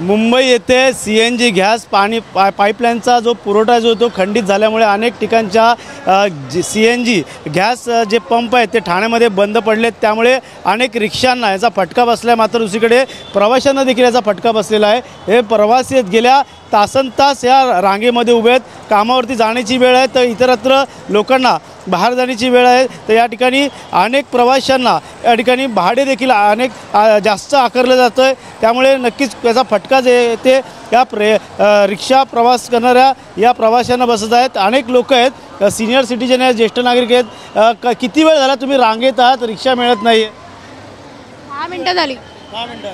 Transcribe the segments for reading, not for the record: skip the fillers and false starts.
मुंबई येथे CNG gas पाईपलाईनचा जो पुरवठा जो तो खंडित झाल्यामुळे अनेक ठिकाणच्या CNG गॅस जे पंप आहेत ते ठाण्यामध्ये बंद पडलेत। त्यामुळे अनेक रिक्षांना याचा फटका बसला आहे। मात्र दुसरीकडे प्रवाशांना देखील याचा फटका बसलेला आहे। हे प्रवासी गेल्या तासनतास या रांगेमध्ये उभे आहेत। कामावरती जाण्याची वेळ आहे तर इतरत्र लोकांना बाहेर जाण्याची वेळ आहे। तर या ठिकाणी अनेक प्रवाशांना या ठिकाणी भाडे देखील जास्त आकारलं जातं आहे। त्यामुळे नक्कीच त्याचा फटका जे ते या रिक्षा प्रवास करणाऱ्या या प्रवाशांना बसत आहेत। अनेक लोक आहेत, सिनियर सिटीजन आहेत, ज्येष्ठ नागरिक आहेत। किती वेळ झाला तुम्ही रांगेत आहात, रिक्षा मिळत नाही? 10 मिनिटं झाली। 10 मिनिटं।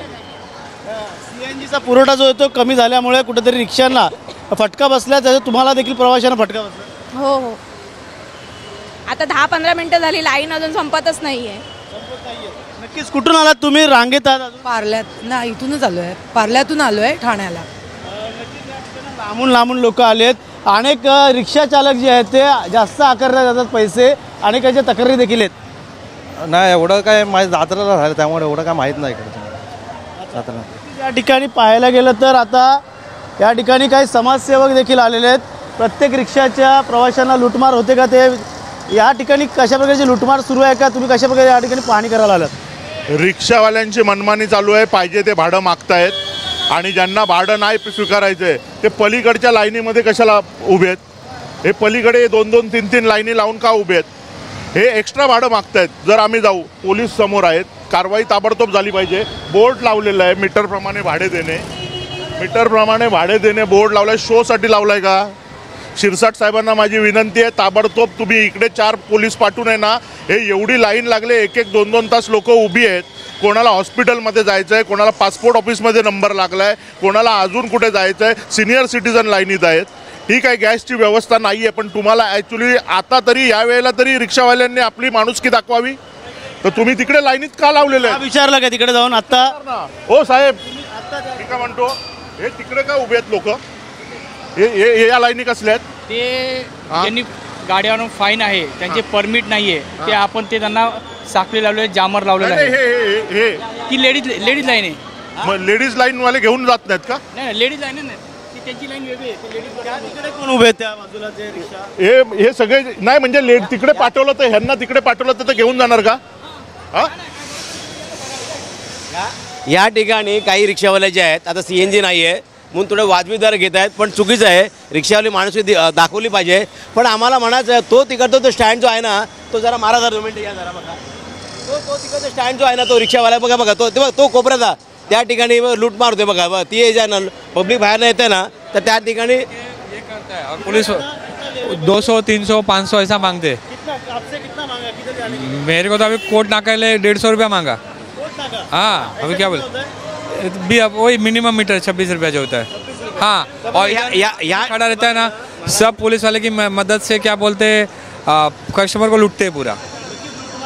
CNGचा पुरवठा जो आहे तो कमी झाल्यामुळे कुठेतरी रिक्षांना फटका बसला, त्याचा तुम्हाला देखील प्रवाशांना फटका बसला? हो हो, आता 10-15 मिनिटं झाली, लाईन अजून संपतच नाहीये। नक्कीच कुठून आलात तुम्ही? रांगेत आहात? पार्ल्यात ना, इथूनच आलो आहे, पार्ल्यातून आलो आहे ठाण्याला। लांबून लांबून लोक आलेत। अनेक रिक्षा चालक जे आहेत ते जास्त आकारले जातात पैसे, अनेकांच्या तक्रारी देखील आहेत। नाही एवढं काय माहीत, जात्राला राहिलं त्यामुळे एवढं काय माहीत नाही इकडे जात्रा। या ठिकाणी पाहायला गेलं तर आता या ठिकाणी काही समाजसेवक देखील आलेले आहेत। प्रत्येक रिक्षाच्या प्रवाशांना लुटमार होते का, ते या ठिकाणी कशा प्रकारची लुटमार सुरू आहे का, तुम्ही कशा प्रकारे या ठिकाणी पाहणी करायला आलात? रिक्षावाल्यांची मनमानी चालू आहे, पाहिजे ते भाडं मागतायत आणि ज्यांना भाडं नाही स्वीकारायचं आहे ते पलीकडच्या लाईनीमध्ये कशाला उभे आहेत? हे पलीकडे 2-2, 3-3 लाईनी लावून का उभे आहेत? हे एक्स्ट्रा भाडं मागतायत। जर आम्ही जाऊ, पोलीस समोर आहेत, कारवाई ताबडतोब झाली पाहिजे। बोर्ड लावलेलं आहे मीटरप्रमाणे भाडे देणे, बोर्ड लावला आहे, शोसाठी लावला आहे का? शिरसाट साहेबांना माझी विनंती आहे, ताबडतोब तुम्ही इकडे 4 पोलीस पाठवून आहे ना, हे एवढी लाईन लागले, 1-1, 2-2 तास लोक उभी आहेत। कोणाला हॉस्पिटलमध्ये जायचं आहे, कोणाला पासपोर्ट ऑफिसमध्ये नंबर लागला आहे, कोणाला अजून कुठे जायचं आहे, सिनियर सिटीजन लाईनीत आहेत। ही काही गॅसची व्यवस्था नाही आहे। पण तुम्हाला ॲक्च्युली आता तरी यावेळेला तरी रिक्षावाल्यांनी आपली माणुसकी दाखवावी। तर तुम्ही तिकडे लाईनीत का लावलेलं आहे? विचारलं का तिकडे जाऊन? आता हो साहेब, मी काय म्हणतो, हे तिकडे का उभे आहेत लोक? हे या लाईनी कसल्या आहेत? ते ज्यांनी गाड्यावरून फाईन आहे, त्यांचे परमिट नाही आहे, ते आपण ते त्यांना साखळी लावले, जामर लावलेलं आहे। ती लेडीज लाईन आहे। मग लेडीज लाईनवाले घेऊन जात नाहीत का? नाही, लेडीज लाईन नाही, ती त्यांची लाईन वेगळी आहे। तिकडे कोण उभे आहेत त्या बाजूला ते रिक्षा? हे सगळे नाही, म्हणजे तिकडे पाठवलं तर ह्यांना तिकडे पाठवलं तर घेऊन जाणार का? या ठिकाणी काही रिक्षावाले जे आहेत, आता CNG नाही आहे म्हणून थोडे वाजवी दर घेत आहेत, पण चुकीचं आहे। रिक्षावाली माणूसी दाखवली पाहिजे। पण आम्हाला म्हणायचं तो तिकडचा तो स्टँड जो आहे ना, तो जरा मारा, जरा 2 मिनिटं या जरा बघा। तो तिकडचा स्टँड जो आहे ना, तो रिक्षावाला बघा तो कोपऱ्याचा, त्या ठिकाणी लूटमार होते बघा। ती ज्या पब्लिक बाहेर येते ना, तर त्या ठिकाणी ये करता है और पुलिस 200, 300, 500 ऐसा मांगते। आपसे कितना मांगा? मेरे को तो अभी कोर्ट नाका ले 150 रुपया मांगा। हाँ, अभी क्या बोल भी, अब वही मिनिमम मीटर 26 रुपया जो होता है। हाँ, और यहाँ खड़ा रहता है ना, सब पुलिस वाले की मदद से क्या बोलते हैं, कस्टमर को लूटते हैं पूरा।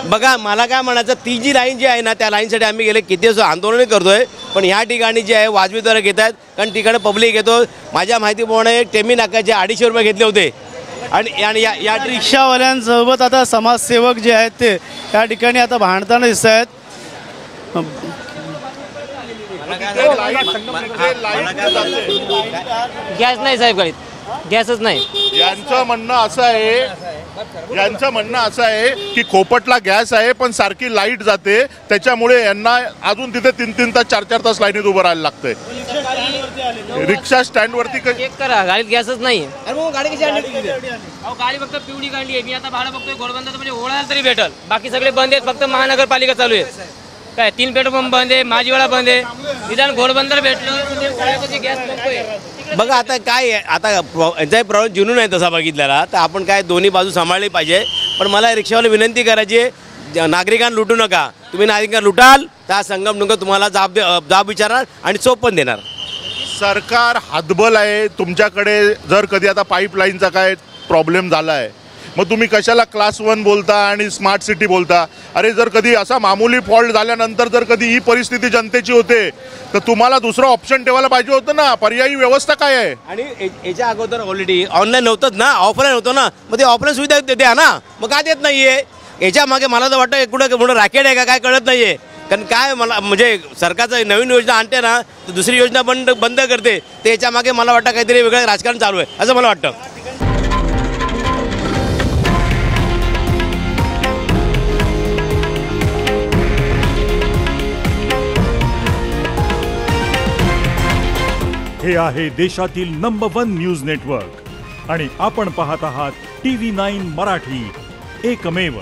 बघा, मला काय म्हणायचं, ती जी लाईन जी आहे ना, त्या लाईनसाठी आम्ही गेले किती दिवस आंदोलन करतोय, पण ह्या ठिकाणी जे आहे वाजवी दर घेत आहेत, कारण तिकडे पब्लिक येतो। माझ्या माहितीप्रमाणे टेमी नाक्याचे 250 रुपये घेतले होते। आणि या रिक्षावाल्यांसोबत आता समाजसेवक जे आहेत ते या ठिकाणी आता भांडताना दिसत आहेत। गॅस नाही साहेब, गाडीत गॅसच नाही। यांचं म्हणणं असं आहे की खोपटला गॅस आहे पण सारखी लाईट जाते, त्याच्यामुळे यांना अजून तिथे 3-3 तास 4-4 तास लाईनीत उभं राहायला लागतंय। रिक्षा स्टँडवरती चेक करा, गाडीत गॅसच नाही। गाडी कशी आणली? गाडी फक्त पिवळी काढली आहे। मी आता भाडं बघतोय घोडबंदर, म्हणजे ओळायला तरी भेटल, बाकी सगळे बंद आहेत, फक्त महानगरपालिका चालू आहे। काय 3 पेट्रोल पंप बंद आहे, माझीवाडा बंद आहे, निदान घोडबंदर भेटलं गॅस पंप। बघा आता काय आहे, आता यांचाही प्रॉब्लेम जुनून आहे तसा बघितलेला, तर आपण काय दोन्ही बाजू सांभाळली पाहिजे। पण मला रिक्षावाला विनंती करायची आहे, नागरिकांना लुटू नका। तुम्ही नागरिकांना लुटाल तर संगम नुंग तुम्हाला जाब विचारणार आणि चोप पण देणार। सरकार हातबल आहे तुमच्याकडे। जर कधी आता पाईपलाईनचा काय प्रॉब्लेम झाला आहे, मग तुम्ही कशाला क्लास 1 बोलता आणि स्मार्ट सिटी बोलता? अरे जर कधी असा मामूली फॉल्ट झाल्यानंतर जर कधी ही परिस्थिती जनतेची होते तर तुम्हाला दुसरं ऑप्शन ठेवायला पाहिजे होतं ना, पर्यायी व्यवस्था काय आहे? आणि याच्या अगोदर ऑलरेडी ऑनलाईन नव्हतंच ना, ऑफलाईन होतं ना, मग ते ऑफलाईन सुविधा द्या ना, मग का देत नाहीये? याच्या मागे मला तर वाटतं कुठं रॅकेट आहे का काय कळत नाहीये। कारण काय मला म्हणजे सरकारचं नवीन योजना आणते ना तर दुसरी योजना बंद करते, तर याच्या मागे मला वाटतं काहीतरी वेगळं राजकारण चालू आहे असं मला वाटतं. हे आहे देशातील नंबर 1 न्यूज नेटवर्क आणि आपण पाहत आहात TV9 मराठी, एकमेव.